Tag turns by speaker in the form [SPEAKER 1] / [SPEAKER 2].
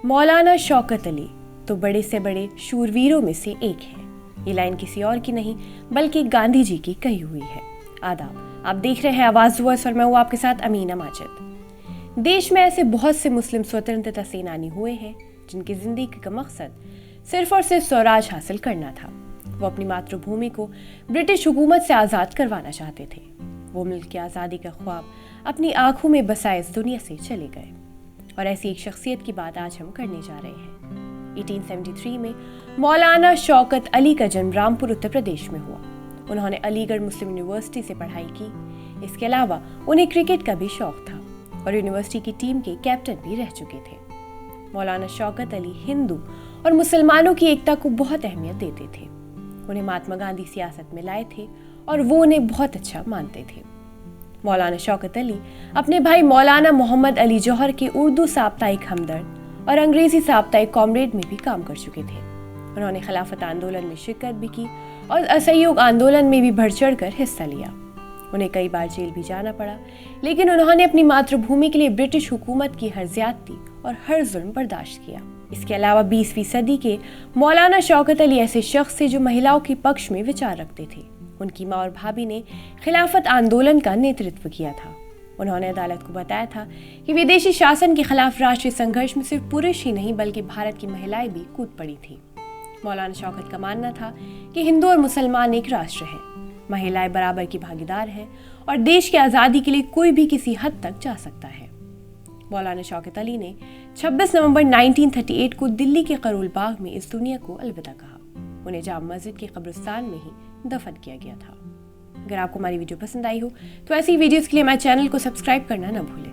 [SPEAKER 1] مولانا شوکت علی تو بڑے سے بڑے شورویروں میں سے ایک ہیں۔ یہ لائن کسی اور کی نہیں بلکہ گاندھی جی کی کہی ہوئی ہے۔ آداب، آپ دیکھ رہے ہیں آواز وائس اور میں ہوں آپ کے ساتھ امینہ ماجد۔ دیش میں ایسے بہت سے مسلم سوتنترتا سینانی ہوئے ہیں جن کی زندگی کا مقصد صرف اور صرف سوراج حاصل کرنا تھا۔ وہ اپنی ماتر بھومی کو برٹش حکومت سے آزاد کروانا چاہتے تھے۔ وہ ملک کی آزادی کا خواب اپنی آنکھوں میں بسائے اس دنیا سے چلے گئے، اور ایسی ایک شخصیت کی بات آج ہم کرنے جا رہے ہیں۔ 1873 میں مولانا شوکت علی کا جنم رامپور اتر پردیش میں ہوا۔ انہوں نے علی گڑھ مسلم یونیورسٹی سے پڑھائی کی۔ اس کے علاوہ انہیں کرکٹ کا بھی شوق تھا اور یونیورسٹی کی ٹیم کے کیپٹن بھی رہ چکے تھے۔ مولانا شوکت علی ہندو اور مسلمانوں کی ایکتا کو بہت اہمیت دیتے تھے۔ انہیں مہاتما گاندھی سیاست میں لائے تھے اور وہ انہیں بہت اچھا مانتے تھے۔ مولانا شوکت علی اپنے بھائی مولانا محمد علی جوہر کے اردو ساپتائک ہمدرد اور انگریزی ساپتائک کامریڈ میں بھی کام کر چکے تھے۔ انہوں نے خلافت آندولن میں شرکت بھی کی اور اسہیوگ آندولن میں بھی بڑھ چڑھ کر حصہ لیا۔ انہیں کئی بار جیل بھی جانا پڑا، لیکن انہوں نے اپنی ماتر بھومی کے لیے برٹش حکومت کی ہر زیادتی اور ہر ظلم برداشت کیا۔ اس کے علاوہ 20ویں صدی کے مولانا شوکت علی ایسے شخص تھے جو مہیلاؤں کے پکش میں وچار رکھتے تھے۔ ان کی ماں اور بھابھی نے خلافت آندولن کا نیترتو کیا تھا۔ انہوں نے عدالت کو بتایا تھا کہ ودیشی شاسن کے خلاف راشٹری سنگھرش میں صرف پرش ہی نہیں بلکہ بھارت کی مہیلائیں بھی کود پڑی تھیں۔ مولانا شوکت کا ماننا تھا کہ ہندو اور مسلمان ایک راشٹر ہے، مہیلائیں برابر کی بھاگیدار ہیں اور دیش کی آزادی کے لیے کوئی بھی کسی حد تک جا سکتا ہے۔ مولانا شوکت علی نے 26 نومبر 1938 کو دلی کے قرول باغ میں اس دنیا کو الوداع کہا۔ انہیں جامع مسجد کے قبرستان میں ہی دفن کیا گیا تھا۔ اگر آپ کو ہماری ویڈیو پسند آئی ہو تو ایسی ویڈیوز کے لیے ہمارے چینل کو سبسکرائب کرنا نہ بھولیں۔